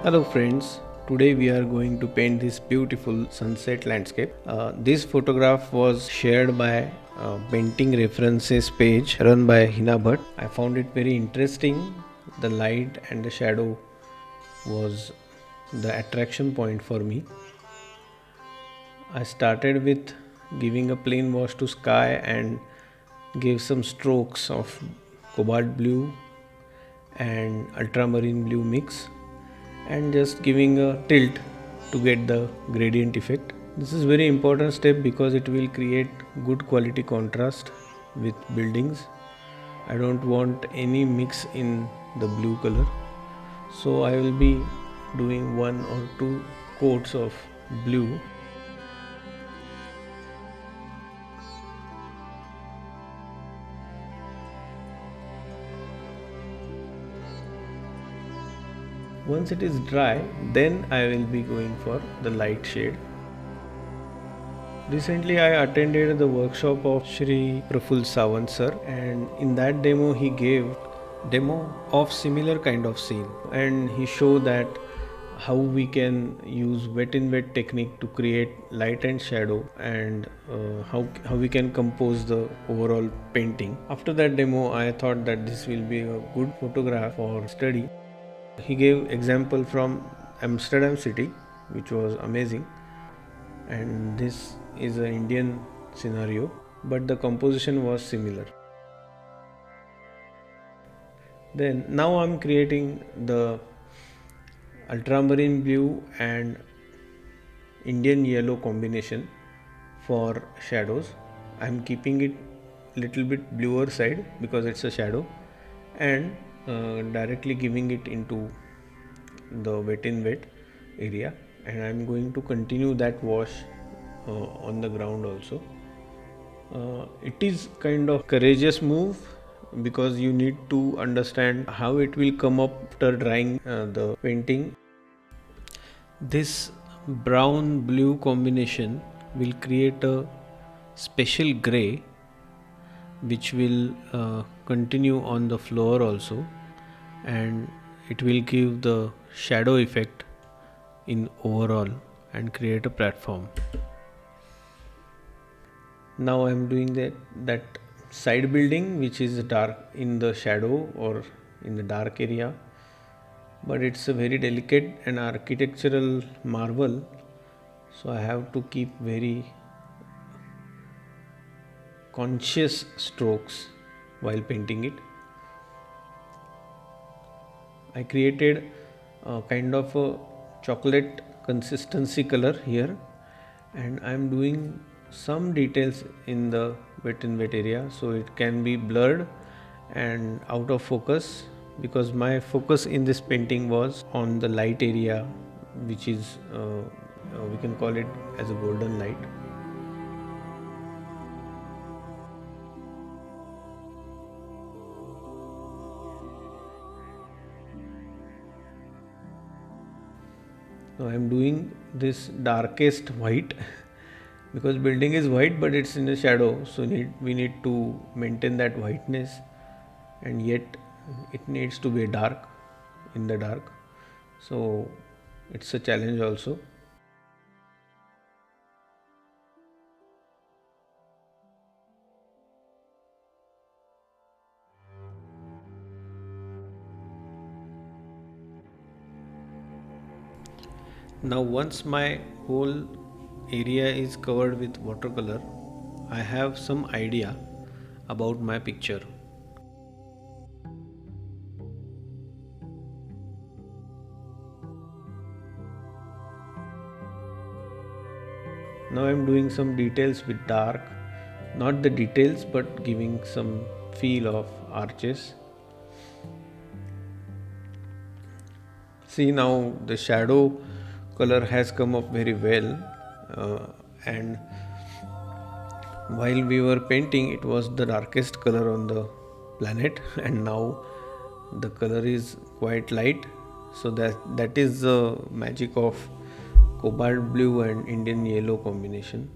Hello friends, today we are going to paint this beautiful sunset landscape. This photograph was shared by Painting References page run by Hina Bhatt. I found it very interesting. The light and the shadow was the attraction point for me. I started with giving a plain wash to sky and gave some strokes of cobalt blue and ultramarine blue mix and just giving a tilt to get the gradient effect. This is very important step because it will create good quality contrast with buildings. I don't want any mix in the blue color, so I will be doing one or two coats of blue. Once it is dry, then I will be going for the light shade. Recently, I attended the workshop of Shri Praful Sawant sir, and in that demo, he gave demo of similar kind of scene, and he showed that how we can use wet in wet technique to create light and shadow, and how we can compose the overall painting. After that demo, I thought that this will be a good photograph for study. He gave example from Amsterdam city, which was amazing, and this is an Indian scenario, but the composition was similar. Then now I'm creating the ultramarine blue and Indian yellow combination for shadows. I'm keeping it little bit bluer side because it's a shadow, and directly giving it into the wet in wet area, and I'm going to continue that wash on the ground also. It is kind of courageous move because you need to understand how it will come up after drying the painting. This brown blue combination will create a special gray which will continue on the floor also, and it will give the shadow effect in overall and create a platform. Now I'm doing that side building which is dark in the shadow or in the dark area, but it's a very delicate and architectural marvel, so I have to keep very conscious strokes while painting it. I created a kind of a chocolate consistency color here, and I'm doing some details in the wet in wet area so it can be blurred and out of focus, because my focus in this painting was on the light area, which is we can call it as a golden light. Now I'm doing this darkest white because building is white but it's in a shadow, so we need to maintain that whiteness, and yet it needs to be dark in the dark, so it's a challenge also. Now once my whole area is covered with watercolor, I have some idea about my picture. Now I'm doing some details with dark, not the details but giving some feel of arches. See, now the shadow color has come up very well, and while we were painting it was the darkest color on the planet and now the color is quite light, so that is the magic of cobalt blue and Indian yellow combination.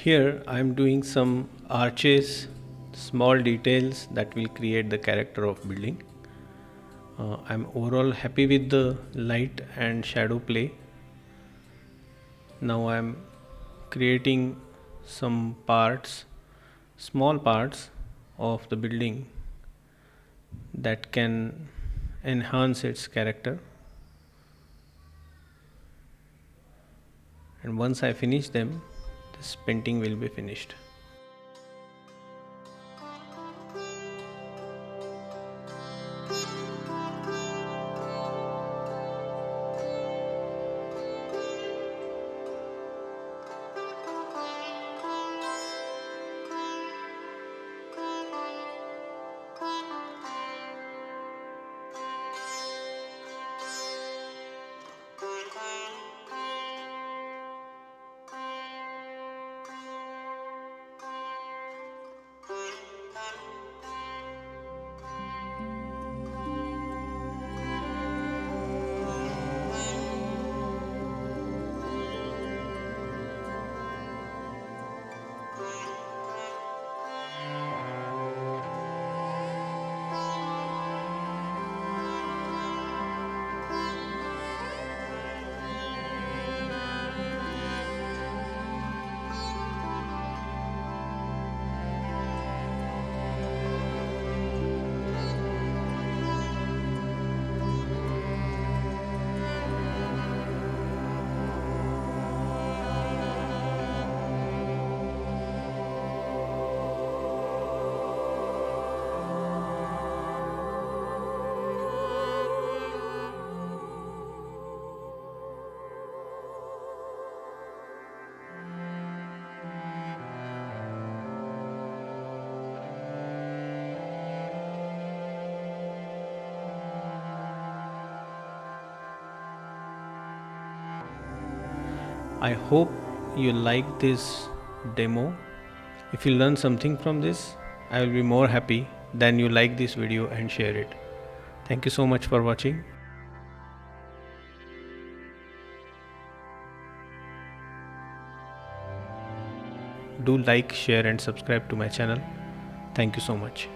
Here I am doing some arches, small details that will create the character of building. I'm overall happy with the light and shadow play. Now I'm creating some parts, small parts of the building that can enhance its character. And once I finish them, this painting will be finished. I hope you like this demo. If you learn something from this, I will be more happy than you like this video and share it. Thank you so much for watching. Do like, share and subscribe to my channel. Thank you so much.